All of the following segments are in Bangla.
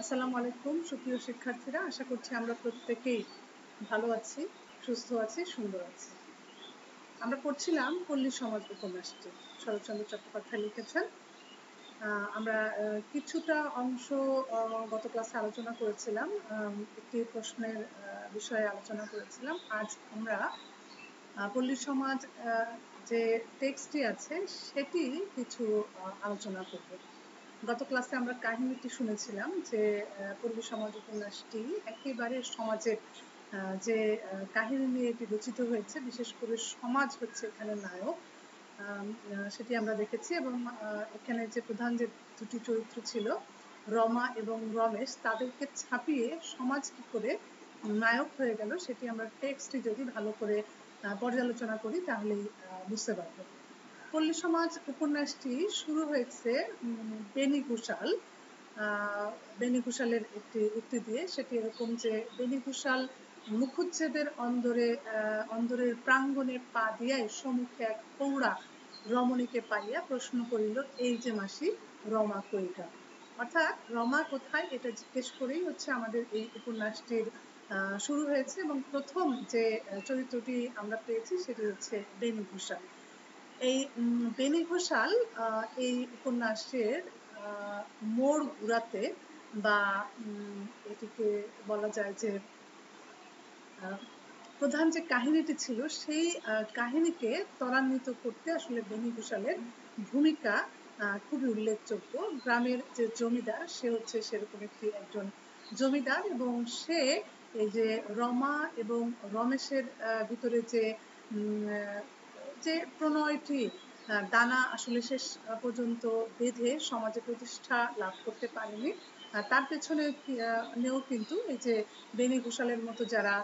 আসসালামু আলাইকুম সুপ্রিয় শিক্ষার্থীরা, আশা করছি আমরা প্রত্যেকেই ভালো আছি, সুস্থ আছি, সুন্দর আছি। আমরা পড়ছিলাম পল্লী সমাজ উপন্যাসটি, শরৎচন্দ্র চট্টোপাধ্যায় লিখেছেন। আমরা কিছুটা অংশ গত ক্লাসে আলোচনা করেছিলাম, একটি প্রশ্নের বিষয়ে আলোচনা করেছিলাম। আজ আমরা পল্লী সমাজ যে টেক্সটটি আছে সেটি কিছু আলোচনা করব। গত ক্লাসে আমরা কাহিনীটি শুনেছিলাম যে পল্লী সমাজ উপন্যাসটি একেবারে সমাজের যে কাহিনী নিয়ে এটি রচিত হয়েছে, বিশেষ করে সমাজ হচ্ছে এখানে নায়ক, সেটি আমরা দেখেছি। এবং এখানে যে প্রধান যে দুটি চরিত্র ছিল, রমা এবং রমেশ, তাদেরকে ছাপিয়ে সমাজ কি করে নায়ক হয়ে গেল সেটি আমরা টেক্সটটি যদি ভালো করে পর্যালোচনা করি তাহলেই বুঝতে পারবো। পল্লী সমাজ উপন্যাসটি শুরু হয়েছে বেনি ঘোষাল বেনি ঘোষালের একটি উক্তি দিয়ে। সেটি এরকম যে, বেনি ঘোষাল মুখুজ্জেদের অন্দরের প্রাঙ্গণে পা দিয়াই সম্মুখে এক পৌড়া রমণীকে পাইয়া প্রশ্ন করিল, এই যে মাসি রমা কইটা। অর্থাৎ রমা কোথায় এটা জিজ্ঞেস করেই হচ্ছে আমাদের এই উপন্যাসটির শুরু হয়েছে। এবং প্রথম যে চরিত্রটি আমরা পেয়েছি সেটি হচ্ছে বেনি ঘোষাল। এই বেনি ঘোষাল এই উপন্যাসের মোড় ঘুরাতে বা এটিকে বলা যায় যে প্রধান যে কাহিনীটি ছিল সেই কাহিনীকে ত্বরান্বিত করতে আসলে বেনি ঘোষালের ভূমিকা খুবই উল্লেখযোগ্য। গ্রামের যে জমিদার, সে হচ্ছে সেরকম একজন জমিদার, এবং সে এই যে রমা এবং রমেশের ভিতরে যে প্রণয়টি দানা আসলে শেষ পর্যন্ত বেঁধে সমাজে প্রতিষ্ঠা লাভ করতে পারেনি, তার পেছনে নেও কিন্তু এই যে বেনি ঘোষালের মতো যারা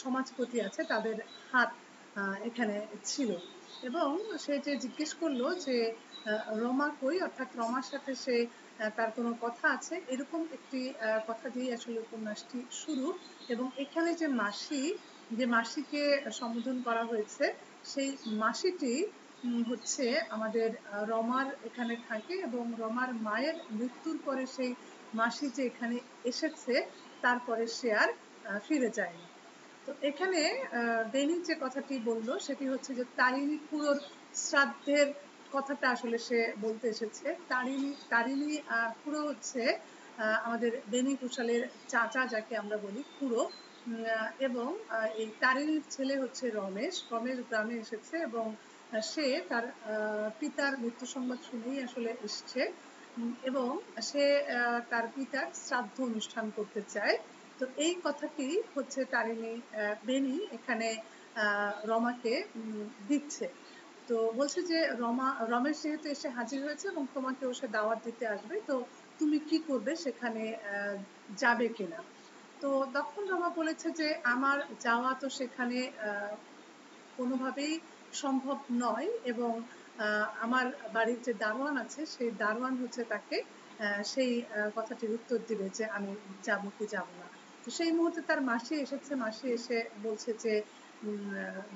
সমাজপতি আছে তাদের হাত এখানে ছিল। এবং সে যে জিজ্ঞেস করলো যে রমা কই, অর্থাৎ রমার সাথে সে তার কোনো কথা আছে, এরকম একটি কথা দিয়ে আসলে উপন্যাসটি শুরু। এবং এখানে যে মাসিকে সম্বোধন করা হয়েছে, সেই মাসিটি হচ্ছে আমাদের রমার এখানে থাকে, এবং রমার মায়ের মৃত্যুর পরে সেই মাসি যে এখানে এসেছে, তারপরে সে আর ফিরে যায়নি। তো এখানে বেনি যে কথাটি বলল সেটি হচ্ছে যে তারিণী খুড়োর শ্রাদ্ধের কথাটা আসলে সে বলতে এসেছে। তারিণী খুড়ো হচ্ছে আমাদের বেনি ঘোষালের চাচা, যাকে আমরা বলি খুড়ো। এবং এই তারিণীর ছেলে হচ্ছে রমেশ গ্রামে এসেছে, এবং সে তার পিতার মৃত্যু সংবাদ শুনেই আসলে এসছে। এবং সে তার পিতার শ্রাদ্ধ অনুষ্ঠান করতে চায়। তো এই কথাটি হচ্ছে বেনি এখানে রমাকে দিচ্ছে। তো বলছে যে রমেশ যেহেতু এসে হাজির হয়েছে এবং তোমাকেও সে দাওয়াত দিতে আসবে, তো তুমি কি করবে, সেখানে যাবে কিনা। তো তখন রমা বলেছে যে আমার যাওয়া তো সেখানে কোনোভাবেই সম্ভব নয়, এবং আমার বাড়ির যে দারোয়ান আছে সেই দারোয়ান হচ্ছে তাকে সেই কথাটির উত্তর দিবে যে আমি যাবো কি যাবো না। তো সেই মুহূর্তে তার মাসি এসেছে, মাসি এসে বলছে যে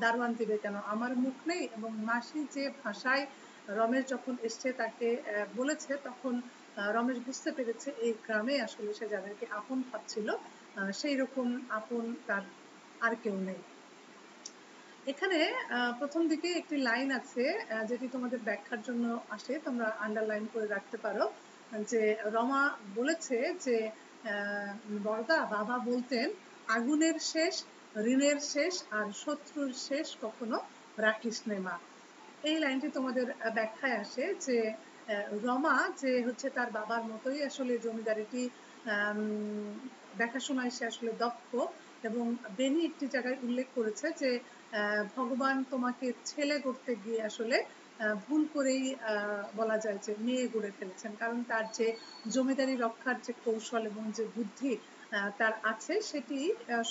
দারোয়ান দিবে কেন, আমার মুখ নেই। এবং মাসি যে ভাষায় রমেশ যখন এসছে তাকে বলেছে, তখন রমেশ বুঝতে পেরেছে এই গ্রামে আসলে সে যাদেরকে আপন ভাবছিল সেই রকম আপন তার আর কেউ নেই। এখানে প্রথম দিকে একটি লাইন আছে যেটি তোমাদের ব্যাখ্যার জন্য আসে, তোমরা আন্ডারলাইন করে রাখতে পারো, যে রমা বলেছে যে বড়দা, বাবা বলতেন আগুনের শেষ ঋণের শেষ আর শত্রুর শেষ কখনো রাখিস নে মা। এই লাইনটি তোমাদের ব্যাখ্যায় আসে যে রমা যে হচ্ছে তার বাবার মতোই আসলে জমিদারিটি দেখাশোনায় সে আসলে দক্ষ। এবং বেনি একটি জায়গায় উল্লেখ করেছে যে ভগবান তোমাকে ছেলে করতে গিয়ে আসলে ভুল করেই বলা যায় যে মেয়ে গড়ে ফেলেছেন, কারণ তার যে জমিদারি রক্ষার যে কৌশল এবং যে বুদ্ধি তার আছে, সেটি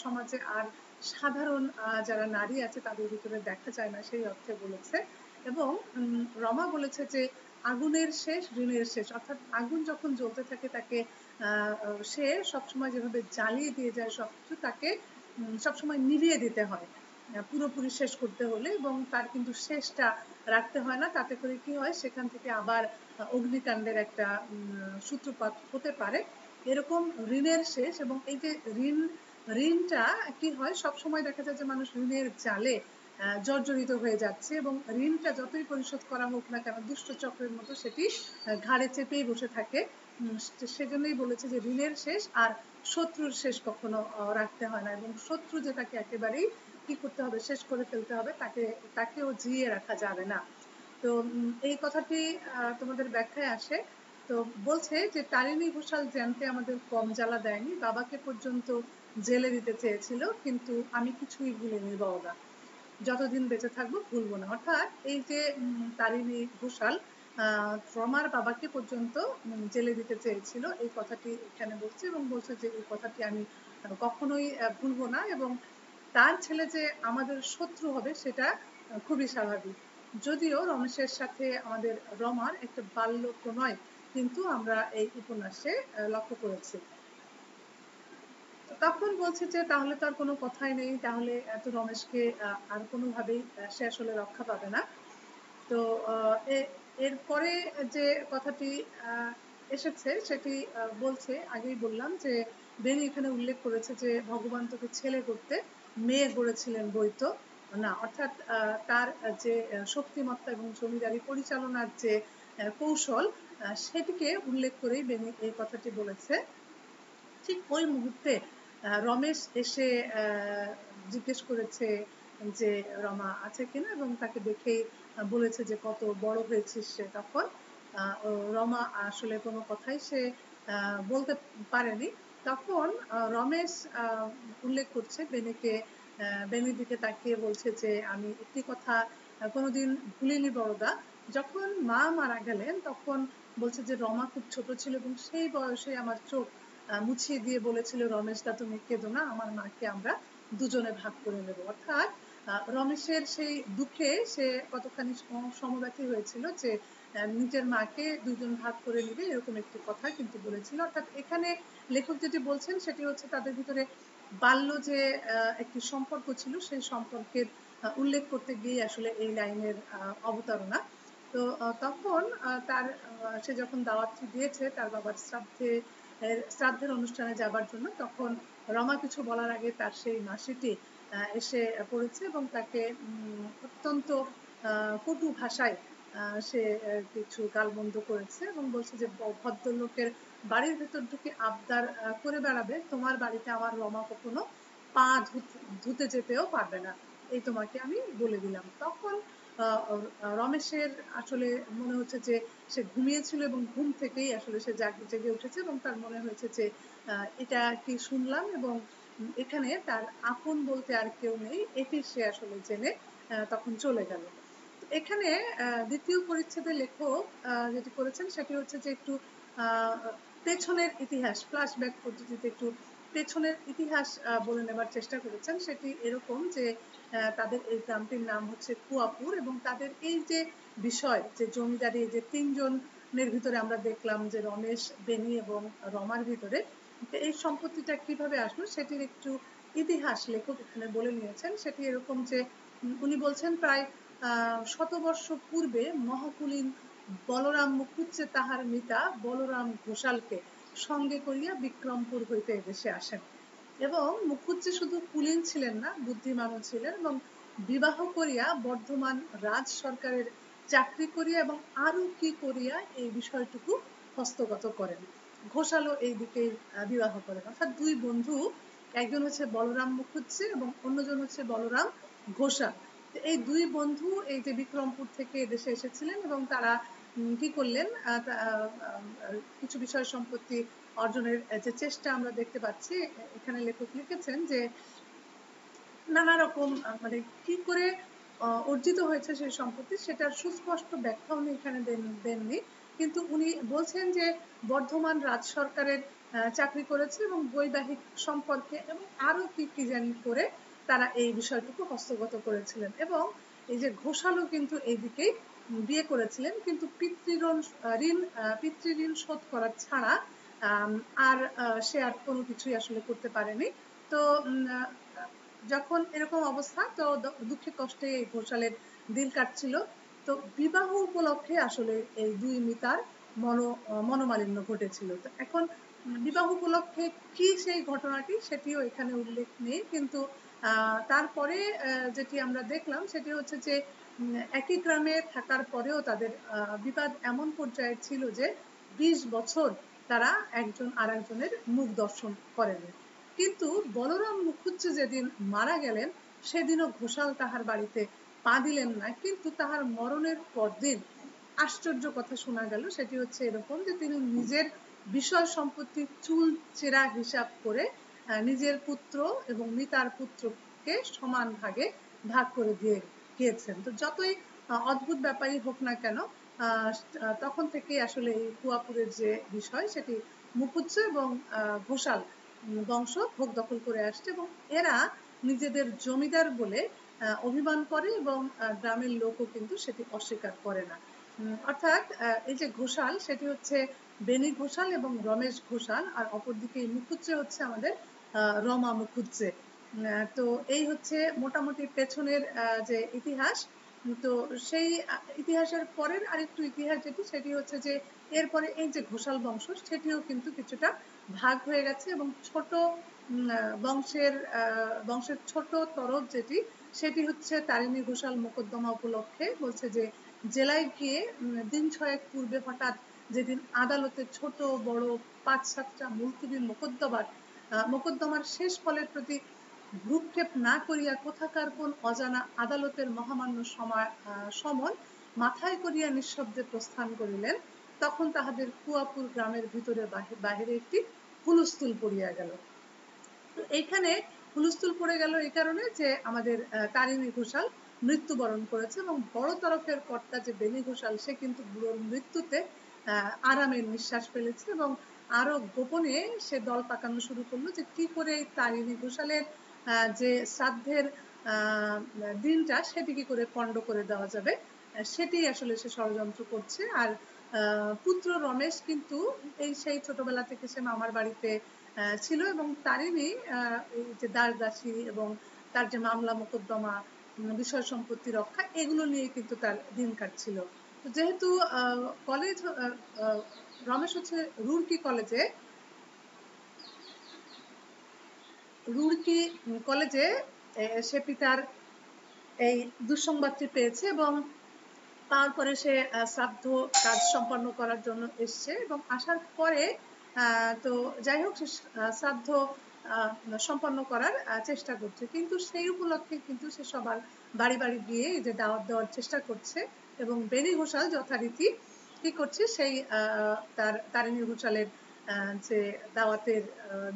সমাজে আর সাধারণ যারা নারী আছে তাদের ভিতরে দেখা যায় না, সেই অর্থে বলেছে। এবং রমা বলেছে যে আগুনের শেষ ঋণের শেষ, অর্থাৎ আগুন যখন জ্বলতে থাকে তাকে সে সবসময় যেভাবে জ্বালিয়ে দিয়ে যায় সবকিছু, তাকে সবসময় নিভিয়ে দিতে হয় পুরোপুরি শেষ করতে হলে, এবং তার কিন্তু শেষটা রাখতে হয় না। তাতে করে কি হয়, সেখান থেকে আবার অগ্নিকাণ্ডের একটা সূত্রপাত হতে পারে। এরকম ঋণের শেষ, এবং এই যে ঋণটা কি হয়, সবসময় দেখা যায় যে মানুষ ঋণের জালে জর্জরিত হয়ে যাচ্ছে, এবং ঋণটা যতই পরিশোধ করা হোক না কেন দুষ্ট চক্রের মতো সেটি ঘাড়ে চেপেই বসে থাকে। সেজন্যই বলেছে যে ঋণের শেষ আর শত্রুর শেষ কখনো রাখতে হয় না, এবং শত্রু যেটাকে একেবারেই কি করতে হবে, শেষ করে ফেলতে হবে, তাকেও জিইয়ে রাখা যাবে না। তো এই কথাটি তোমাদের ব্যাখ্যায় আসে। তো বলছে যে তারিণী ঘোষাল জানতে আমাদের কম জ্বালা দেয়নি, বাবাকে পর্যন্ত জেলে দিতে চেয়েছিল, কিন্তু আমি কিছুই ভুলিনি বাবা, যতদিন বেঁচে থাকবো ভুলবো না। অর্থাৎ এই যে তারিণী ঘোষাল রমার বাবাকে পর্যন্ত জেলে দিতে চেয়েছিল, এই কথাটি এখানে বলছে, এবং বলছে যে এই কথাটি আমি কখনোই ভুলবো না, এবং তার ছেলে যে আমাদের শত্রু হবে সেটা খুবই স্বাভাবিক। যদিও রমেশের সাথে আমাদের রমার একটা বাল্য প্রণয় কিন্তু আমরা এই উপন্যাসে লক্ষ্য করেছি। তখন বলছে যে তাহলে তো আর কোনো কথাই নেই, তাহলে এত রমেশকে আর কোনোভাবেই সে আসলে রক্ষা পাবে না। তো এরপরে যে কথাটি এসেছে সেটি বলছে, আগেই বললাম যে বেনি এখানে উল্লেখ করেছে যে ভগবান তোকে ছেলে করতে মেয়ে গড়েছিলেন বইতো না, অর্থাৎ তার যে শক্তিমত্তা এবং জমিদারি পরিচালনার যে কৌশল সেটিকে উল্লেখ করেই বেনি এই কথাটি বলেছে। ঠিক ওই মুহূর্তে রমেশ এসে জিজ্ঞেস করেছে যে রমা আছে কিনা, এবং তাকে দেখেই বলেছে যে কত বড় হয়েছিস সে তখন। রমা আসলে কোনো কথাই সে বলতে পারেনি। তখন রমেশ উল্লেখ করছে বেনিকে, বেনির দিকে তাকিয়ে বলছে যে আমি একটি কথা কোনোদিন ভুলিনি বড়দা, যখন মা মারা গেলেন তখন বলছে যে রমা খুব ছোট ছিল, এবং সেই বয়সে আমার চোখ মুছিয়ে দিয়ে বলেছিল রমেশ দা তুমি কেঁদো না, আমার মাকে আমরা দুজনে ভাগ করে নেব। অর্থাৎ রমেশের সেই দুঃখে সে কতখানি সমব্যথী হয়েছিল যে নিজের মাকে দুজন ভাগ করে নিবে, এরকম একটি কথা কিন্তু বলেছিল। অর্থাৎ এখানে লেখক যেটি বলছেন সেটি হচ্ছে তাদের ভিতরে বাল্য যে একটি সম্পর্ক ছিল সেই সম্পর্কের উল্লেখ করতে গিয়ে আসলে এই লাইনের অবতারণা। তো তখন তার সে যখন দাওয়াতটি দিয়েছে তার বাবার শ্রাদ্ধের অনুষ্ঠানে যাবার জন্য, তখন রমা কিছু বলার আগে তার সেই মাসিটি এসে পড়েছে এবং তাকে অত্যন্ত কটু ভাষায় সে কিছু গালমন্দ করেছে, এবং বলছে যে ভদ্রলোকের বাড়ির ভেতর ঢুকে আবদার করে বেড়াবে, তোমার বাড়িতে আমার রমা কখনো পা ধুতে যেতেও পারবে না, এই তোমাকে আমি বলে দিলাম। তখন রমেশের আসলে মনে হচ্ছে যে সে ঘুমিয়েছিল, এবং ঘুম থেকেই আসলে সে জেগে উঠেছে, এবং তার মনে হয়েছে যে এটা কি শুনলাম, এবং এখানে তার আপন বলতে আর কেউ নেই, এটি সে আসলে জেনে তখন চলে গেল। এখানে দ্বিতীয় পরিচ্ছেদে লেখক যেটি করেছেন সেটি হচ্ছে যে একটু পেছনের ইতিহাস, ফ্ল্যাশব্যাক পদ্ধতিতে একটু পেছনের ইতিহাস বলে নেবার চেষ্টা করেছেন। সেটি এরকম যে তাদের এই গ্রামটির নাম হচ্ছে কুয়াপুর, এবং তাদের এই যে বিষয় যে জমিদারি, যে তিনজনের ভিতরে আমরা দেখলাম যে রমেশ, বেনি এবং রমার ভিতরে এই সম্পত্তিটা কিভাবে আসলো সেটির একটু ইতিহাস লেখক এখানে বলে নিয়েছেন। সেটি এরকম যে উনি বলছেন প্রায় শতবর্ষ পূর্বে মহাকুলীন বলরাম মুখুজ্জে তাহার মিতা বলরাম ঘোষালকে সঙ্গে করিয়া বিক্রমপুর হইতে এদেশে আসেন, এবং মুখুজ্জে শুধু কুলীন ছিলেন না, বুদ্ধিমানও ছিলেন, এবং বিবাহ করিয়া বর্ধমান রাজ সরকারের চাকরি করিয়া এবং আরো কি করিয়া এই বিষয়টুকু হস্তগত করেন। ঘোষালও এই দিকে বিবাহ করেন। অর্থাৎ দুই বন্ধু, একজন হচ্ছে বলরাম মুখুজ্জে এবং অন্যজন হচ্ছে বলরাম ঘোষাল। এই দুই বন্ধু এই যে বিক্রমপুর থেকে এদেশে এসেছিলেন, এবং তারা কি করলেন, কিছু বিষয় সম্পত্তি অর্জনের যে চেষ্টা আমরা দেখতে পাচ্ছি। এখানে লেখক লিখেছেন যে নানা রকম মানে কি করে অর্জিত হয়েছে সেই সম্পত্তি সেটার সুস্পষ্ট ব্যাখ্যা উনি এখানে দেননি, কিন্তু উনি বলছেন যে বর্ধমান রাজ সরকারের চাকরি করেছে এবং বৈবাহিক সম্পর্কে এবং আরো কি কি জানি করে তারা এই বিষয়টুকু হস্তগত করেছিলেন, এবং এই যে ঘোষালও কিন্তু এইদিকেই বিয়ে করেছিলেন, কিন্তু পিতৃঋণ শোধ করার ছাড়া আর সে আর কোনো কিছুই আসলে করতে পারেনি। তো যখন এরকম অবস্থা, তো দুঃখে কষ্টে এই ঘোষালের দিন কাটছিল। তো বিবাহ উপলক্ষে আসলে এই দুই মিতার মনোমালিন্য ঘটেছিল। তো এখন বিবাহ উপলক্ষে কি সেই ঘটনাটি সেটিও এখানে উল্লেখ নেই, কিন্তু তারপরে যেটি আমরা দেখলাম সেটি হচ্ছে যে একই গ্রামে থাকার পরেও তাদের বিবাদ এমন পর্যায়ে ছিল যে 20 বছর তারা একজন আরেকজনের মুখ দর্শন করেনি। কিন্তু বলরাম মুখুজ্জে যেদিন মারা গেলেন সেদিনও ঘোষাল তাহার বাড়িতে পা দিলেন না, কিন্তু তাহার মরণের পরদিন আশ্চর্য কথা শোনা গেল। সেটি হচ্ছে এরকম যে তিনি নিজের বিষয় সম্পত্তির চুল চেরা হিসাব করে নিজের পুত্র এবং মিতার পুত্রকে সমান ভাগে ভাগ করে দিয়ে গিয়েছেন। তো যতই অদ্ভুত ব্যাপারই হোক না কেন, তখন থেকে আসলে এই কুয়াপুরের যে বিষয় সেটি মুখুজ্জে এবং ঘোষাল বংশ ভোগ দখল করে আসছে, এবং এরা নিজেদের জমিদার বলে অভিমান করে এবং গ্রামের লোকও কিন্তু সেটি অস্বীকার করে না। অর্থাৎ এই যে ঘোষাল সেটি হচ্ছে বেনি ঘোষাল এবং রমেশ ঘোষাল, আর অপরদিকে মুখুজ্জে হচ্ছে আমাদের রমা মুখুজ্জে। তো এই হচ্ছে মোটামুটি পেছনের যে ইতিহাস। তো সেই ইতিহাসের পরের আরেকটু ইতিহাস যেটি সেটি হচ্ছে যে এরপরে এই যে ঘোষাল বংশ সেটিও কিন্তু কিছুটা ভাগ হয়ে গেছে, এবং ছোট বংশের ছোট তরফ যেটি সেটি হচ্ছে তারিণী ঘোষাল মোকদ্দমা উপলক্ষে বলছে যে জেলায় গিয়ে দিন 6 পূর্বে হঠাৎ যেদিন আদালতে ছোট বড় 5-7টা মুলতবি মোকদ্দমার শেষ ফলের প্রতি ভ্রুক্ষেপ না করিয়া কোথাকার কোন অজানা আদালতের মহামান্য সমন মাথায় করিয়া নিঃশব্দে প্রস্থান করিলেন, তখন তাহাদের কুয়াপুর গ্রামের ভিতরে বাহিরে একটি হুলস্থুল পড়িয়া গেল। তো এইখানে হুলস্থুল পড়ে গেল এই কারণে যে আমাদের তারিণী ঘোষাল মৃত্যুবরণ করেছে, এবং বড় তরফের কর্তা যে বেনি ঘোষাল সে কিন্তু বুড়োর মৃত্যুতে আরামের নিঃশ্বাস ফেলেছে, এবং আরো গোপনে সে দল পাকানো শুরু করলো যে কি করে তারিণী ঘোষালের যে শ্রাদ্ধের দিনটা সেটি কি করে পণ্ড করে দেওয়া যাবে, সেটি আসলে সে ষড়যন্ত্র করছে। আর পুত্র রমেশ কিন্তু এই সেই ছোটবেলা থেকে সে মামার বাড়িতে ছিল, এবং তারিণী যে দাসী এবং তার যে মামলা মোকদ্দমা বিষয় সম্পত্তি রক্ষা এগুলো নিয়ে কিন্তু তার দিন কাটছিল। তো যেহেতু কলেজ রমেশ হচ্ছে রুড়কি কলেজে সে পিতার এই দুঃসংবাদটি পেয়েছে, এবং তারপরে সে শ্রাদ্ধ কাজ সম্পন্ন করার জন্য এসছে, এবং আসার পরে তো যাই হোক সে শ্রাদ্ধ সম্পন্ন করার চেষ্টা করছে, কিন্তু সেই উপলক্ষে কিন্তু সে সবার বাড়ি বাড়ি গিয়ে যে দাওয়াত দেওয়ার চেষ্টা করছে, এবং বেনি ঘোষাল যথারীতি কি করছে সেই তার তারিণী ঘোষালের যে দাওয়াতের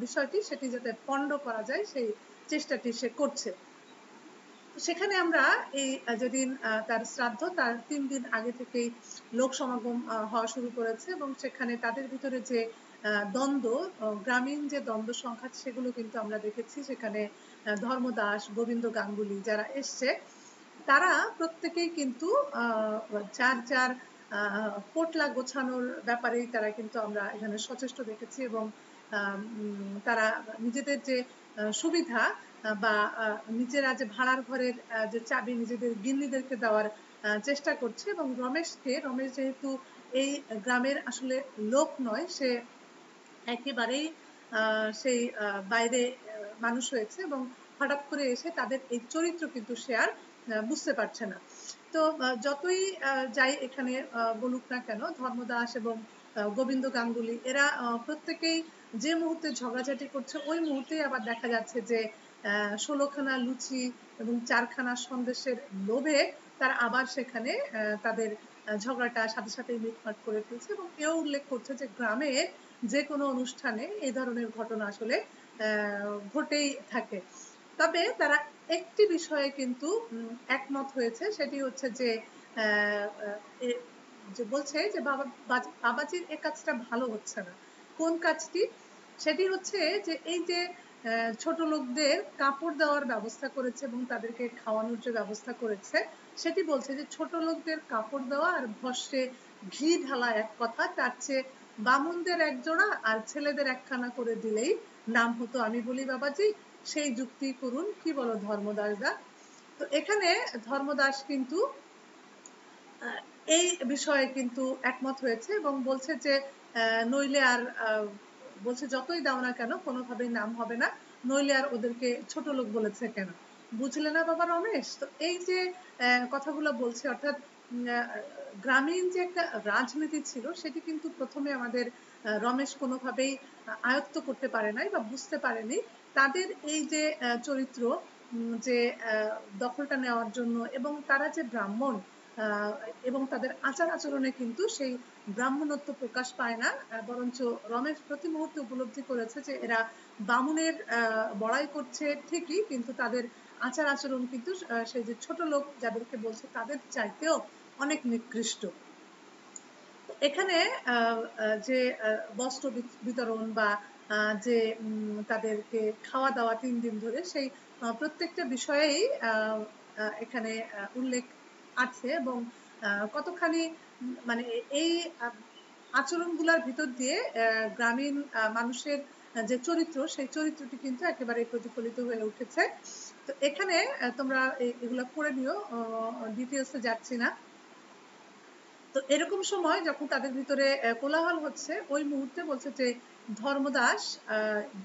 বিষয়টি সেটি যাতে পণ্ড করা যায় সেই চেষ্টাটি সে করছে। সেখানে আমরা এই যেদিন তার শ্রাদ্ধ তার 3 দিন আগে থেকেই লোক সমাগম হওয়া শুরু করেছে, এবং সেখানে তাদের ভিতরে যে দ্বন্দ্ব, গ্রামীণ যে দ্বন্দ্ব সংখ্যা সেগুলো কিন্তু আমরা দেখেছি। সেখানে ধর্মদাস, গোবিন্দ গাঙ্গুলি যারা এসছে তারা প্রত্যেকেই কিন্তু যার যার পোটলা গোছানোর ব্যাপারেই তারা কিন্তু আমরা এখানে সচেষ্ট দেখেছি, এবং তারা নিজেদের যে সুবিধা বা নিজেরা যে ভাড়ার ঘরের যে চাবি নিজেদের গিন্নিদেরকে দেওয়ার চেষ্টা করছে, এবং রমেশ যেহেতু এই গ্রামের আসলে লোক নয়, সে একেবারেই সেই বাইরে মানুষ হয়েছে, এবং হঠাৎ করে এসে তাদের এই চরিত্র কিন্তু সে আর বুঝতে পারছে না। তো যতই যাই এখানে বলুক না কেন ধর্মদাস এবং গোবিন্দ গাঙ্গুলি এরা প্রত্যেকেই যে মুহূর্তে ঝগড়াঝাটি করছে ওই মুহূর্তেই আবার দেখা যাচ্ছে যে 16খানা লুচি এবং 4খানা সন্দেশের লোভে তারা আবার সেখানে তাদের ঝগড়াটা সাথে সাথে মিটমাট করে ফেলছে, এবং এও উল্লেখ করছে যে গ্রামে যে কোনো অনুষ্ঠানে এই ধরনের ঘটনা আসলে ঘটেই থাকে। তবে তারা একটি বিষয়ে কিন্তু একমত হয়েছে, সেটি হচ্ছে যে বলছে যে বাবাজির এ কাজটা ভালো হচ্ছে না। কোন কাজটি? সেটি হচ্ছে যে এই যে ছোট লোকদের কাপড় দেওয়ার ব্যবস্থা করেছে এবং তাদেরকে খাওয়ানোর যে ব্যবস্থা করেছে, সেটি বলছে যে ছোট লোকদের কাপড় দেওয়া আর ভস্মে ঘি ঢালা এক কথা, তার চেয়ে বামুনদের এক জোড়া আর ছেলেদের একখানা করে দিলেই নাম হতো। আমি বলি বাবাজি সেই যুক্তি করুন, কি বলো ধর্মদাস দা? তো এখানে ধর্মদাস কিন্তু এই বিষয়ে কিন্তু একমত হয়েছে এবং বলছে যে নইলে আর বলছে যতই দাও না কেন কোনোভাবেই নাম হবে না, নইলে আর ওদেরকে ছোট লোক বলেছে কেন, বুঝলে না বাবা রমেশ? তো এই যে কথাগুলো বলছে, অর্থাৎ গ্রামীণ যে একটা রাজনীতি ছিল সেটি কিন্তু প্রথমে আমাদের রমেশ কোনোভাবেই আয়ত্ত করতে পারে নাই বা বুঝতে পারেনি। তাদের এই যে চরিত্র, যে দখলটা নেওয়ার জন্য, এবং তারা যে ব্রাহ্মণ, এবং তাদের আচার আচরণে কিন্তু সেই ব্রাহ্মণত্ব প্রকাশ পায় না, বরঞ্চ রমেশ প্রতি মুহূর্তে উপলব্ধি করেছে যে এরা বামুনের বড়াই করছে ঠিকই, কিন্তু তাদের আচার আচরণ কিন্তু সেই যে ছোট লোক যাদেরকে বলছে তাদের চাইতেও অনেক নিকৃষ্ট। এখানে যে বস্ত্র বিতরণ বা যে তাদেরকে খাওয়া দাওয়া 3 দিন ধরে, সেই প্রত্যেকটা বিষয়েই এখানে উল্লেখ আছে, এবং কতখানি মানে এই আচরণগুলোর ভিতর দিয়ে গ্রামীণ মানুষের যে চরিত্র, সেই চরিত্রটি কিন্তু একেবারে প্রতিফলিত হয়ে উঠেছে। তো এখানে তোমরা এগুলো পড়ে নিও, ডিটেলসে যাচ্ছি না। তো এরকম সময় যখন তাদের ভিতরে কোলাহল হচ্ছে, ওই মুহূর্তে বলছে যে ধর্মদাস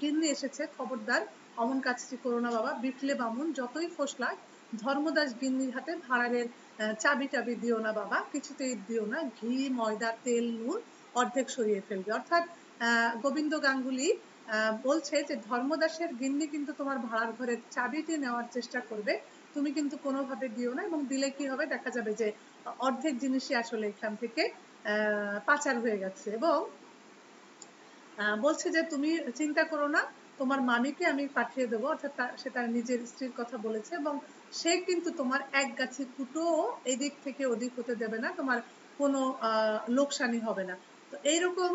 গিন্নি এসেছে, খবরদার অমন কাজটি করো না বাবা, বিটলে বামুন যতই ফোসলা, ধর্মদাস গিন্নির হাতে ভাড়ারের চাবি টাবি দিও না বাবা, কিছুতেই দিও না, ঘি ময়দা তেল নুন অর্ধেক সরিয়ে ফেলবে। অর্থাৎ গোবিন্দ গাঙ্গুলি বলছে যে ধর্মদাসের গিন্নি কিন্তু তোমার ভাড়ার ঘরের চাবিটি নেওয়ার চেষ্টা করবে, তুমি কিন্তু কোনোভাবে দিও না, এবং দিলে কি হবে, দেখা যাবে যে অর্ধেক জিনিসই আসলে এখান থেকে পাচার হয়ে গেছে। এবং বলছে যে তুমি চিন্তা করো না, তোমার মামিকে আমি পাঠিয়ে দেবো, অর্থাৎ সে তার নিজের স্ত্রীর কথা বলেছে, এবং সে কিন্তু তোমার এক গাছি কুটোও এদিক থেকে ওদিক হতে দেবে না, তোমার কোনো লোকসানি হবে না। তো এইরকম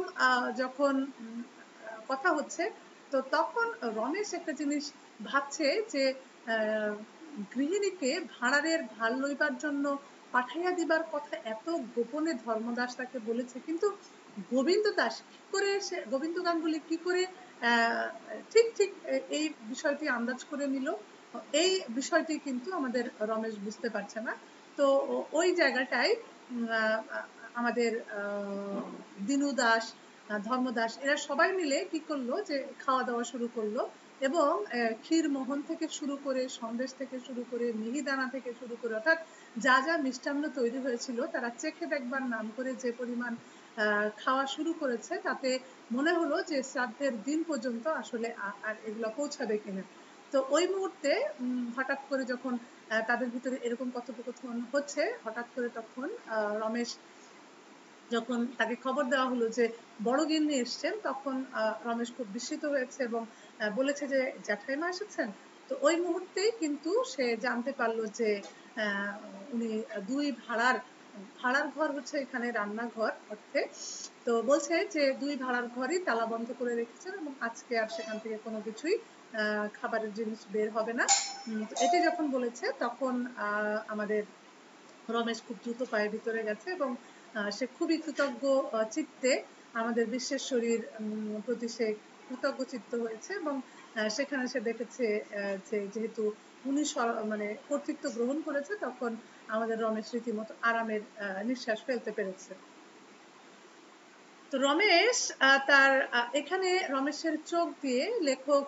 যখন কথা হচ্ছে, তো তখন রমেশ একটা জিনিস ভাবছে যে গৃহিণীকে ভাড়ারের ভার লইবার জন্য পাঠাইয়া দিবার কথা এত গোপনে ধর্মদাস তাকে বলেছে, কিন্তু গোবিন্দ দাস কি করে, গোবিন্দ গাঙ্গুলি কি করে ঠিক ঠিক এই বিষয়টি আন্দাজ করে নিল, এই বিষয়টি কিন্তু আমাদের রমেশ বুঝতে পারছে না। তো ওই জায়গাটায় আমাদের দিনু দাস, ধর্মদাস, এরা সবাই মিলে কি করলো, যে খাওয়া দাওয়া শুরু করলো, এবং ক্ষীর মোহন থেকে শুরু করে, সন্দেশ থেকে শুরু করে, মিহিদানা থেকে শুরু করে, অর্থাৎ যা যা মিষ্টান্ন তৈরি হয়েছিল তারা চেখে দেখবার নাম করে যে পরিমাণ খাওয়া শুরু করেছে, তাতে মনে হলো যে শ্রাদ্ধের দিন পর্যন্ত আসলে আর এগুলো পৌঁছাবে কিনা। তো ওই মুহূর্তে হঠাৎ করে যখন তাদের ভিতরে এরকম কথোপকথন হচ্ছে, হঠাৎ করে তখন রমেশ যখন তাকে খবর দেওয়া হলো যে বড় গিন্নি এসছেন, তখন রমেশ খুব বিস্মিত হয়েছে এবং বলেছে যে জ্যাঠাইমা এসেছেন। তো ওই মুহূর্তেই কিন্তু সে জানতে পারলো যে উনি দুই ভাড়ার ঘর হচ্ছে এখানে রান্নাঘর অর্থে, তো বলছে যে দুই ভাড়ার ঘরই তালা বন্ধ করে রেখেছেন, এবং আজকে আর সেখান থেকে কোনো কিছুই খাবারের জিনিস বের হবে না। এটি যখন বলেছে তখন আমাদের রমেশ খুব দ্রুত পায়ে ভিতরে গেছে, এবং সে খুবই কৃতজ্ঞ চিত্তে আমাদের বিশ্বেশ্বরীর প্রতি সে কৃতজ্ঞ চিত্ত হয়েছে, এবং সেখানে সে দেখেছে যে যেহেতু উনি মানে কর্তৃত্ব গ্রহণ করেছে, তখন আমাদের রমেশ রীতিমতো আরামের নিঃশ্বাস ফেলতে পেরেছে। তো রমেশ তার এখানে রমেশের চোখ দিয়ে লেখক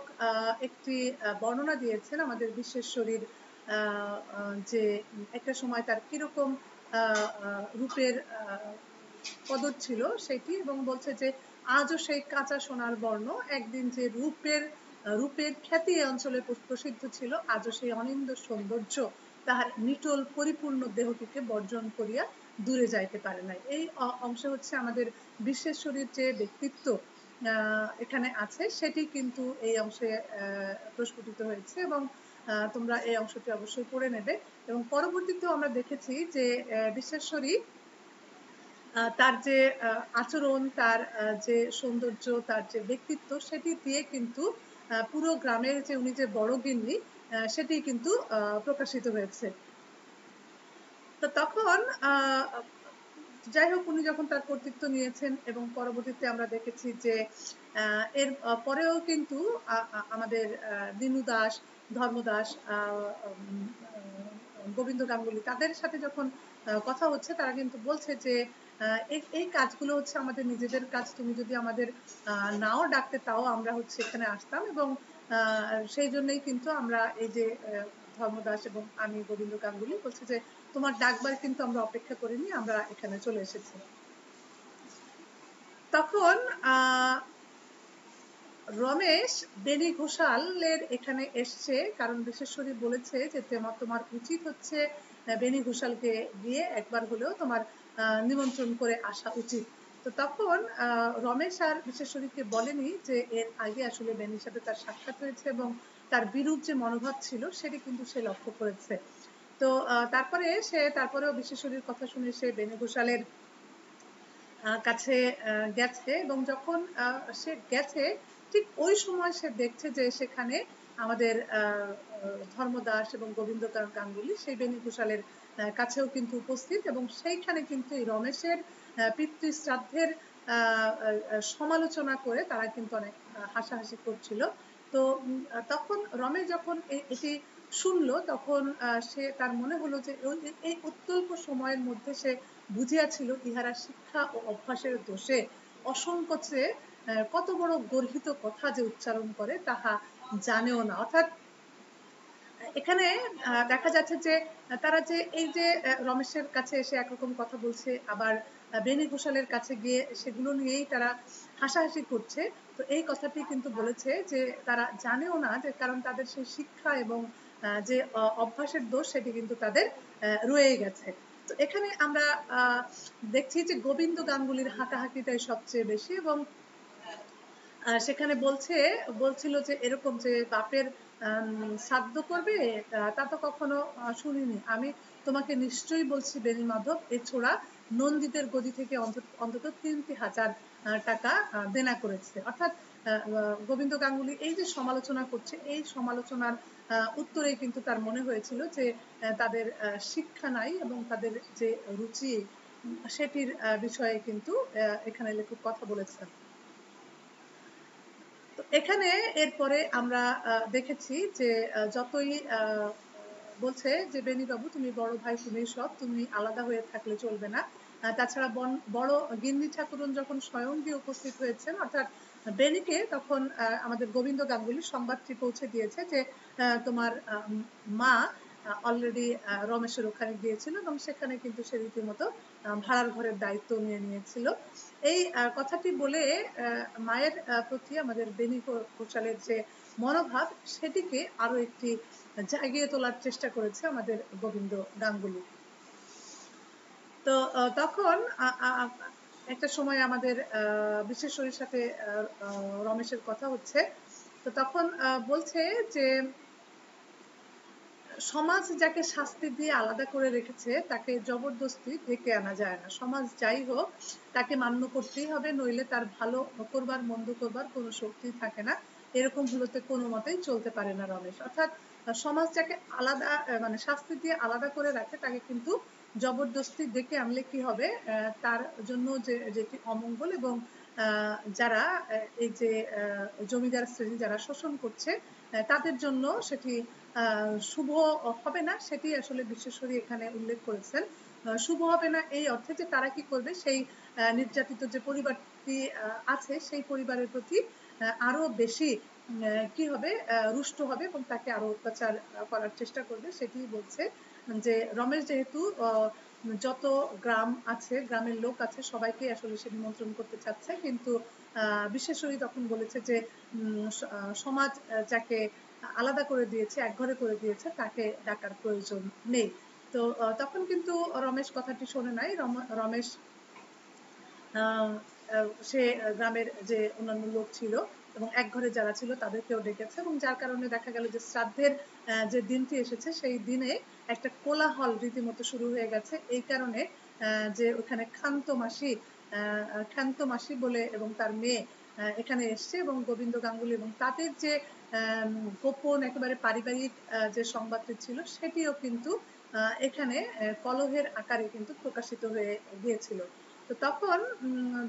একটি বর্ণনা দিয়েছেন আমাদের বিশ্বেশ্বরীর, যে একটা সময় তার কিরকম রূপের কদর ছিল সেটি, এবং বলছে যে আজও সেই কাঁচা সোনার বর্ণ, একদিন যে রূপের খ্যাতি এই অঞ্চলে প্রসিদ্ধ ছিল, আজও সেই অনিন্দ সৌন্দর্য তাহার নিটোল পরিপূর্ণ দেহটিকে বর্জন করিয়া দূরে যাইতে পারে নাই। এই অংশে হচ্ছে আমাদের বিশ্বেশ্বরীর যে ব্যক্তিত্ব এখানে আছে, সেটি কিন্তু এই অংশে প্রস্ফুটিত হয়েছে, এবং তোমরা এই অংশটি অবশ্যই পড়ে নেবে। এবং পরবর্তীতেও আমরা দেখেছি যে বিশ্বেশ্বরী তার যে আচরণ, তার যে সৌন্দর্য, তার যে ব্যক্তিত্ব, সেটি দিয়ে কিন্তু পুরো গ্রামের যে উনি যে বড় গিন্নি, সেটি কিন্তু প্রকাশিত হয়েছে। তো তখন যাই হোক, উনি যখন তার কর্তৃত্ব নিয়েছেন, এবং পরবর্তীতে আমরা দেখেছি যে এর পরেও কিন্তু আমাদের দিনু দাস, ধর্মদাস, গোবিন্দ গাঙ্গুলি, তাদের সাথে যখন কথা হচ্ছে, তারা কিন্তু বলছে যে এই কাজগুলো হচ্ছে আমাদের নিজেদের কাজ। তুমি যদি আমাদের নাও ডাকতে তাও আমরা হচ্ছে এখানে আসতাম, এবং সেই জন্যই কিন্তু আমরা এই যে ধর্মদাস এবং আমি গোবিন্দ গাঙ্গুলি বলছি যে তোমার ডাকবার কিন্তু আমরা অপেক্ষা করিনি, আমরা এখানে চলে এসেছি। তখন রমেশ বেনি ঘোষালের এখানে এসছে, কারণ বিশেশ্বরী বলেছে যে তোমার উচিত হচ্ছে বেনি ঘোষালকে গিয়ে একবার হলেও তোমার নিমন্ত্রণ করে আসা উচিত। তো তখন রমেশ আর বিশেশ্বরীকে বলেনি যে এর আগে আসলে বেনির সাথে তার সাক্ষাৎ হয়েছে এবং তার বিরূপ যে মনোভাব ছিল সেটি কিন্তু সে লক্ষ্য করেছে। তো তারপরেও বিশেশ্বরীর কথা শুনে সে বেনি ঘোষালের কাছে গেছে, এবং যখন সে গেছে ঠিক ওই সময় সে দেখছে যে সেখানে আমাদের ধর্মদাস এবং গোবিন্দ গাঙ্গুলি সেই বেনি ঘোষালের কাছেও কিন্তু উপস্থিত, এবং সেইখানে কিন্তু এই রমেশের পিতৃ শ্রাদ্ধের সমালোচনা করে তারা কিন্তু অনেক হাসাহাসি করছিল। তো তখন রমেশ যখন এটি শুনলো তখন সে তার মনে হলো যে এই অত্যল্প সময়ের মধ্যে সে বুঝিয়াছিল ইহারা শিক্ষা ও অভ্যাসের দোষে অসংকোচে কত বড় গর্হিত কথা যে উচ্চারণ করে তাহা জানেও না। অর্থাৎ এখানে দেখা যাচ্ছে যে তারা যে এই যে রমেশের কাছে এসে একরকম কথা বলছে, আবার বেনি ঘোষালের কাছে গিয়ে সেগুলো নিয়েই তারা হাসাহাসি করছে। তো এই কথাটি কিন্তু বলেছে যে তারা জানেও না, যে কারণ তাদের সেই শিক্ষা এবং যে অভ্যাসের দোষ সেটি কিন্তু তাদের রয়ে গেছে। তো এখানে আমরা দেখছি যে গোবিন্দ গাঙ্গুলির হাঁটাহাঁটিটাই সবচেয়ে বেশি, এবং সেখানে বলছিল যে এরকম যে বাপের শ্রাদ্ধ করবে, তা তো কখনো শুনিনি। আমি তোমাকে নিশ্চয়ই বলছি বেনি মাধব, এ ছোড়া নন্দিতের গদি থেকে অন্তত 3,000 টাকা দেনা করেছে। অর্থাৎ গোবিন্দ গাঙ্গুলি এই যে সমালোচনা করছে, এই সমালোচনার উত্তরে কিন্তু তার মনে হয়েছিল যে তাদের শিক্ষা নাই এবং তাদের যে রুচি সেটির বিষয়ে কিন্তু এখানে লেখক কথা বলেছেন। তো এখানে এরপরে আমরা দেখেছি যে যতই বলছে যে বেনি বাবু তুমি বড় ভাই, তুমি সব, তুমি আলাদা হয়ে থাকলে চলবে না। তাছাড়া বড় গিন্নি ঠাকুরন যখন স্বয়ং গিয়ে উপস্থিত হয়েছেন, অর্থাৎ বেনিকে তখন আমাদের গোবিন্দ গাঙ্গুলি সংবাদটি পৌঁছে দিয়েছে যে তোমার মা অলরেডি রমেশের ওখানে গিয়েছিল এবং সেখানে কিন্তু সে রীতিমতো ভাড়ার ঘরের দায়িত্ব নিয়ে নিয়েছিল। এই কথাটি বলে মায়ের প্রতি আমাদের বেনি ঘোষালের যে মনোভাব সেটিকে আরো একটি জাগিয়ে তোলার চেষ্টা করেছে আমাদের গোবিন্দ গাঙ্গুলি। তো তখন একটা সময় আমাদের বিশেশ্বরীর সাথে রমেশের কথা হচ্ছে। তো তখন বলছে যে সমাজ যাকে শাস্তি দিয়ে আলাদা করে রেখেছে তাকে জবরদস্তি ডেকে আনা যায় না। সমাজ যাই হোক তাকে মান্য করতেই হবে, নইলে তার ভালো করবার মন্দ করবার কোনো শক্তি থাকে না। এরকম হলোতে কোনো মতেই চলতে পারে না রমেশ। অর্থাৎ সমাজ যাকে আলাদা মানে শাস্তি দিয়ে আলাদা করে রাখে তাকে কিন্তু জবরদস্তি ডেকে আনলে কি হবে, তার জন্য যেটি অমঙ্গল, এবং যারা এই যে জমিদার শ্রেণী যারা শোষণ করছে তাদের জন্য সেটি শুভ হবে না। সেটি আসলে বিশেশ্বরী এখানে উল্লেখ করেছেন। শুভ হবে না এই অর্থে যে তারা কি করবে, সেই নির্যাতিত যে পরিবারটি আছে সেই পরিবারের প্রতি আরো বেশি কি হবে, রুষ্ট হবে এবং তাকে আরো অত্যাচার করার চেষ্টা করবে। সেটি বলছে যে রমেশ যেহেতু যত গ্রাম আছে, গ্রামের লোক আছে, সবাইকে আসলে সে নিমন্ত্রণ করতে চাচ্ছে, কিন্তু বিশেশ্বরী তখন বলেছে যে সমাজ যাকে আলাদা করে দিয়েছে, একঘরে করে দিয়েছে, তাকে ডাকার প্রয়োজন নেই। তো তখন কিন্তু রমেশ কথাটি শোনে নাই। রমেশ সে গ্রামের যে অন্যান্য লোক ছিল এবং একঘরে যারা ছিল তাদেরকেও ডেকেছে, এবং যার কারণে দেখা গেল যে শ্রাদ্ধের যে দিনটি এসেছে সেই দিনে একটা কোলাহল রীতিমতো শুরু হয়ে গেছে। এই কারণে যে ওখানে ক্ষান্ত মাসি বলে এবং তার মেয়ে এখানে এসছে, এবং গোবিন্দ গাঙ্গুলি এবং তাদের যে গোপন একেবারে পারিবারিক যে সংবাদটি ছিল সেটিও কিন্তু এখানে কলহের আকারে কিন্তু প্রকাশিত হয়ে গিয়েছিল। তো তখন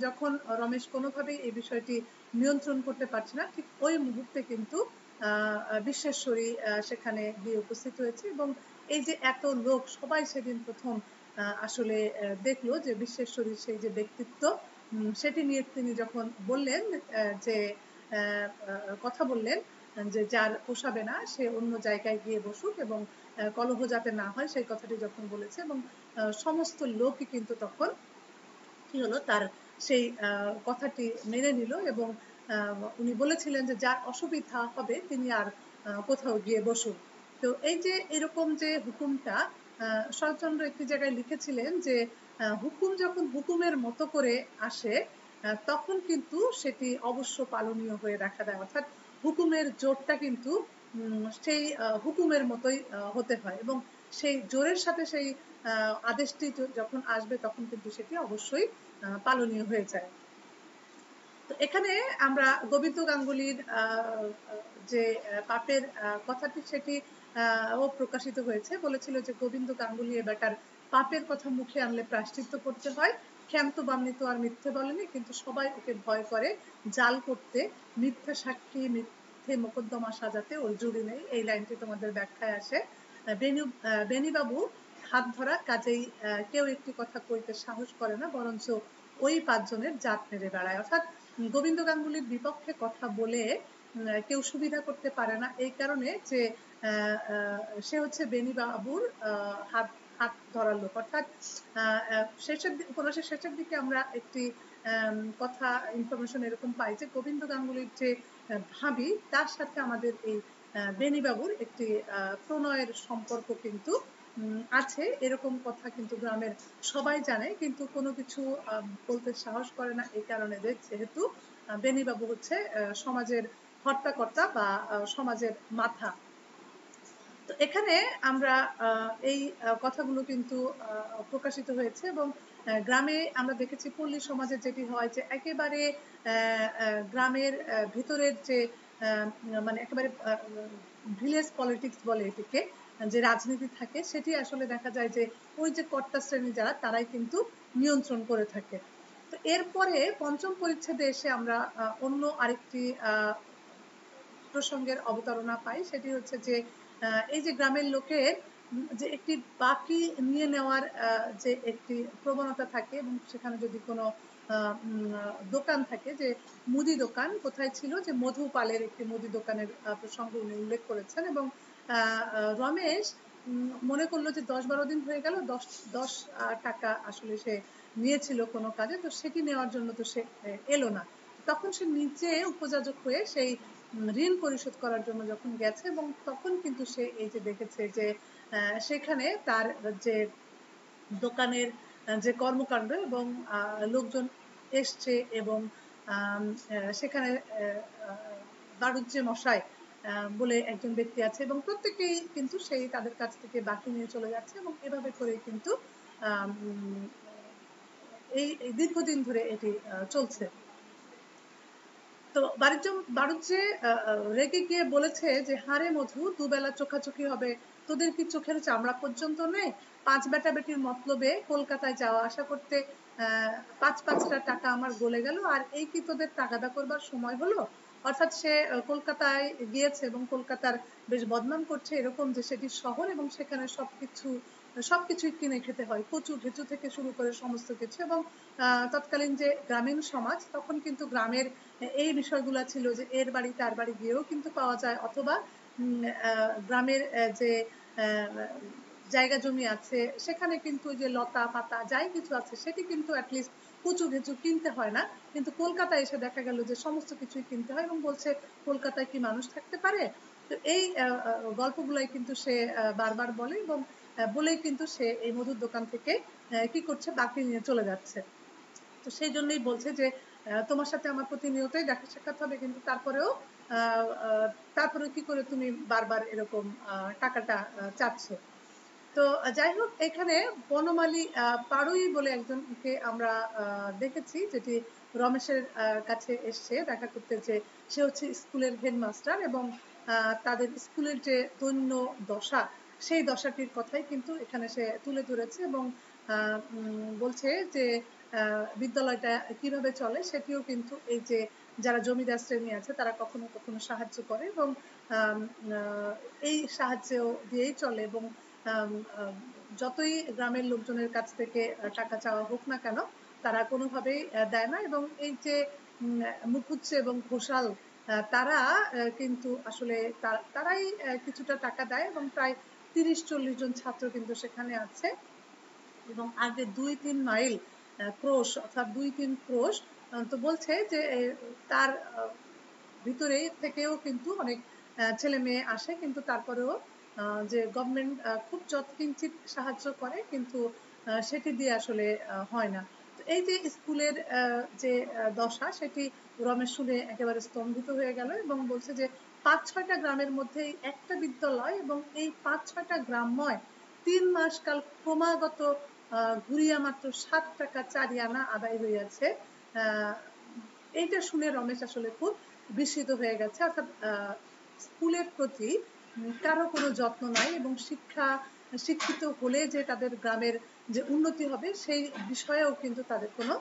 যখন রমেশ কোনোভাবেই এই বিষয়টি নিয়ন্ত্রণ করতে পারছে না, ঠিক ওই মুহূর্তে কিন্তু বিশ্বেশ্বরী সেখানে গিয়ে উপস্থিত হয়েছে, এবং এই যে এত লোক সবাই সেদিন প্রথম আসলে দেখলো যে বিশ্বেশ্বরীর সেই যে ব্যক্তিত্ব সেটি নিয়ে তিনি যখন বললেন যে কথা বললেন যে যার পোষাবে না সে অন্য জায়গায় গিয়ে বসুক এবং কলহ যাতে না হয় সেই কথাটি যখন বলেছে এবং সমস্ত লোকই কিন্তু তখন কি হলো তার সেই কথাটি মেনে নিল এবং উনি বলেছিলেন যে যার অসুবিধা হবে তিনি আর কোথাও গিয়ে বসুন। তো এই যে এরকম যে হুকুমটা শরৎচন্দ্র একটি জায়গায় লিখেছিলেন যে হুকুম যখন হুকুমের মতো করে আসে তখন কিন্তু সেটি অবশ্য পালনীয় হয়ে দেখা দেয়, অর্থাৎ হুকুমের জোরটা কিন্তু সেই হুকুমের মতোই হতে হয় এবং সেই জোরের সাথে সেই আদেশটি যখন আসবে তখন কিন্তু সেটি অবশ্যই পালনীয় হয়ে যায়। তো এখানে আমরা গোবিন্দ গাঙ্গুলির যে পাপের কথাটি সেটি ও প্রকাশিত হয়েছে, বলেছিল যে গোবিন্দ গাঙ্গুলি এবার তার পাপের কথা মুখে আনলে প্রায়শ্চিত্ত করতে হয়, ক্ষান্ত বামনি তো আর মিথ্যে বলেনি কিন্তু সবাই ওকে ভয় করে, জাল করতে মিথ্যা সাক্ষী মিথ্যে মোকদ্দমা সাজাতে ওর জুড়ি নেই, এই লাইনটি তোমাদের ব্যাখ্যায় আসে। বেনিবাবু হাত ধরা কাজেই কেউ একটি কথা কইতে সাহস করে না বরঞ্চ ওই পাঁচজনের জাত নেড়ে বেড়ায়, অর্থাৎ গোবিন্দ গাঙ্গুলির বিপক্ষে কথা বলে কেউ সুবিধা করতে পারে না এই কারণে যে সে হচ্ছে বেনিবাবুর হাত হাত ধরার লোক, অর্থাৎ উপন্যাসের শেষের দিকে আমরা একটি কথা ইনফরমেশন এরকম পাই যে গোবিন্দ গাঙ্গুলির যে ভাবি তার সাথে আমাদের এই বেনিবাবুর একটি প্রণয়ের সম্পর্ক কিন্তু আছে, এরকম কথা কিন্তু গ্রামের সবাই জানে কিন্তু কোনো কিছু বলতে সাহস করে না এই কারণে যেহেতু বেনিবাবু হচ্ছে সমাজের হর্তাকর্তা বা সমাজের মাথা। তো এখানে আমরা এই কথাগুলো কিন্তু প্রকাশিত হয়েছে এবং গ্রামে আমরা দেখেছি পল্লী সমাজে যেটি হয় যে একেবারে গ্রামের ভিতরের যে মানে একেবারে ভিলেজ পলিটিক্স বলে এটিকে, যে রাজনীতি থাকে সেটি আসলে দেখা যায় যে ওই যে কর্তা শ্রেণী যারা তারাই কিন্তু নিয়ন্ত্রণ করে থাকে। তো এরপরে পঞ্চম পরিচ্ছেদে এসে আমরা অন্য আরেকটি প্রসঙ্গের অবতারণা পাই, সেটি হচ্ছে যে এই যে গ্রামের লোকের যে একটি বাকি নিয়ে নেওয়ার যে একটি প্রবণতা থাকে এবং সেখানে যদি কোনো দোকান থাকে, যে মুদি দোকান কোথায় ছিল, যে মধুপালের একটি মুদি দোকানের প্রসঙ্গ উনি উল্লেখ করেছেন এবং রমেশ মনে করলো যে 10-12 দিন হয়ে গেল 10 টাকা আসলে সে নিয়েছিল কোনো কাজে, তো সেটি নেওয়ার জন্য তো সে এলো না, তখন সে নিজে উপযাজক হয়ে সেই ঋণ পরিশোধ করার জন্য যখন গেছে এবং তখন কিন্তু সে এই যে দেখেছে যে সেখানে তার যে দোকানের যে কর্মকাণ্ড এবং লোকজন এসছে এবং সেখানে বাড়ুজ্যে মশাই বলে একজন ব্যক্তি আছে এবং প্রত্যেকেই কিন্তু সেই তাদের কাছ থেকে বাকি নিয়ে চলে যাচ্ছে এবং এভাবে করে কিন্তু এই দীর্ঘদিন ধরে এটি চলছে। তো বাড়ুজ্যে রেগে গিয়ে বলেছে যে হারে মধু দুবেলা চোখাচোখি হবে, তোদের কি চোখের চামড়া পর্যন্ত নেই, 5 বেটা বেটির মতলবে কলকাতায় যাওয়া আসা করতে 5-5টা টাকা আমার গলে গেল, আর এই কি তোদের তাগাদা করবার সময় হলো। অর্থাৎ সে কলকাতায় গিয়েছে এবং কলকাতার বেশ বদনাম করছে এরকম যে সেটি শহর এবং সেখানে সবকিছুই কিনে খেতে হয়, কচু ঘেঁচু থেকে শুরু করে সমস্ত কিছু, এবং তৎকালীন যে গ্রামীণ সমাজ তখন কিন্তু গ্রামের এই বিষয়গুলো ছিল যে এর বাড়ি তার বাড়ি গিয়েও কিন্তু পাওয়া যায়, অথবা গ্রামের যে জায়গা জমি আছে সেখানে কিন্তু যে লতা পাতা যাই কিছু আছে সেটি কিন্তু অ্যাটলিস্ট কচু ঘেঁচু কিনতে হয় না, কিন্তু কলকাতায় এসে দেখা গেল যে সমস্ত কিছুই কিনতে হয় এবং বলছে কলকাতায় কি মানুষ থাকতে পারে। তো এই গল্পগুলাই কিন্তু সে বারবার বলে এবং বলেই কিন্তু সে এই মধুর দোকান থেকে কি করছে বাকি নিয়ে চলে যাচ্ছে। তো সেই জন্যই বলছে যে তোমার সাথে আমার প্রতিনিয়তই দেখা সাক্ষাৎ হবে কিন্তু তারপরে কি করে তুমি বারবার এরকম টাকাটা চাচ্ছ। তো যাই হোক এখানে বনমালী পাড়ুই বলে একজনকে আমরা দেখেছি যেটি রমেশের কাছে এসছে দেখা করতে, যে সে হচ্ছে স্কুলের হেডমাস্টার এবং তাদের স্কুলের যে দৈন্য দশা সেই দশাটির কথাই কিন্তু এখানে সে তুলে ধরেছে এবং বলছে যে বিদ্যালয়টা কিভাবে চলে সেটিও কিন্তু এই যে যারা জমিদার শ্রেণী আছে তারা কখনো কখনো সাহায্য করে এবং এই সাহায্য দিয়েই চলে এবং যতই গ্রামের লোকজনের কাছ থেকে টাকা চাওয়া হোক না কেন, তারা কোনোভাবেই দেয় না। এবং এই যে মুখুজ্জে এবং ঘোষাল, তারা কিন্তু আসলে তারাই কিছুটা টাকা দেয়, এবং প্রায় 30-40 জন ছাত্র কিন্তু সেখানে আছে। এবং আগে 2-3 মাইল ক্রোশ, অর্থাৎ 2-3 ক্রোশ, তো বলছে যে তার ভিতরে থেকেও কিন্তু অনেক ছেলে মেয়ে আসে, কিন্তু তারপরেও যে গভর্নমেন্ট খুব যৎকিঞ্চিত সাহায্য করে, কিন্তু সেটি দিয়ে আসলে হয় না। তো এই যে স্কুলের যে দশা, সেটি রমেশ শুনে একেবারে স্তম্ভিত হয়ে গেল, এবং বলছে যে 5-6টা গ্রামের মধ্যে একটা বিদ্যালয়, এবং এই 5-6টা গ্রামময় 3 মাসকাল ক্রমাগত ঘুরিয়া মাত্র 7 টাকা 4 আনা আদায় হইয়াছে। এইটা শুনে রমেশ আসলে খুব বিস্মিত হয়ে গেছে। অর্থাৎ স্কুলের প্রতি কারো কোনো যত্ন নাই, এবং শিক্ষিত হলে যে তাদের গ্রামের যে উন্নতি হবে সেই বিষয়েও কিন্তু তাদের কোনো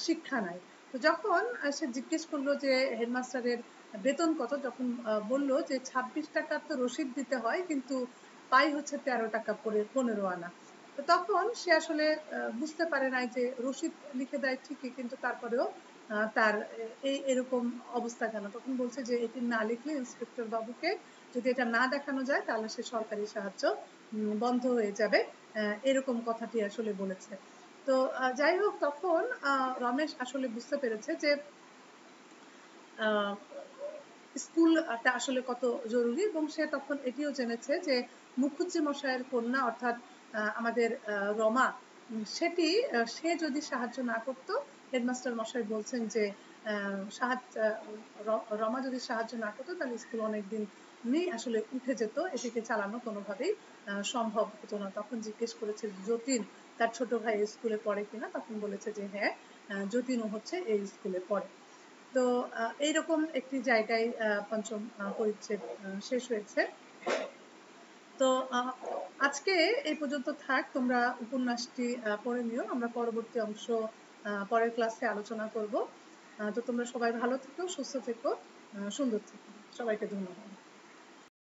শিক্ষা নাই। তো যখন সে জিজ্ঞেস করলো যে হেডমাস্টারের বেতন কত, যখন বলল যে 26 টাকা তো রসিদ দিতে হয়, কিন্তু পাই হচ্ছে 13 টাকা করে 15 আনা। তো তখন সে আসলে বুঝতে পারে নাই যে রসিদ লিখে দেয় ঠিকই, কিন্তু তারপরেও তার এরকম অবস্থা কেন। তখন বলছে যে এটি না লিখলে ইন্সপেক্টর বাবুকে যদি এটা না দেখানো যায়, তাহলে সে সরকারি সাহায্য বন্ধ হয়ে যাবে, এরকম কথাটি আসলে বলেছে। তো যাই হোক, তখন রমেশ আসলে বুঝতে পেরেছে যে স্কুলটা আসলে কত জরুরি, এবং সে তখন এটিও জেনেছে যে মুখুজ্জে মশাইয়ের কন্যা, অর্থাৎ আমাদের রমা, সে যদি সাহায্য না করতো, হেডমাস্টার মশাই বলছেন যে রমা যদি সাহায্য না করতো, তাহলে স্কুল অনেকদিন আসলে উঠে যেত, এটিকে চালানো কোনোভাবেই সম্ভব হতো না। তখন জিজ্ঞেস করেছে যতীন তার ছোট ভাই স্কুলে পড়ে কিনা, তখন বলেছে যে হ্যাঁ, যতীনও হচ্ছে এই স্কুলে পড়ে। তো এইরকম একটি জায়গায় পঞ্চম পরিচ্ছেদ শেষ হয়েছে। তো আজকে এই পর্যন্ত থাক, তোমরা উপন্যাসটি পড়ে নিও, আমরা পরবর্তী অংশ পরের ক্লাসে আলোচনা করব। তো তোমরা সবাই ভালো থেকো, সুস্থ থেকো, সুন্দর থেকো। সবাইকে ধন্যবাদ।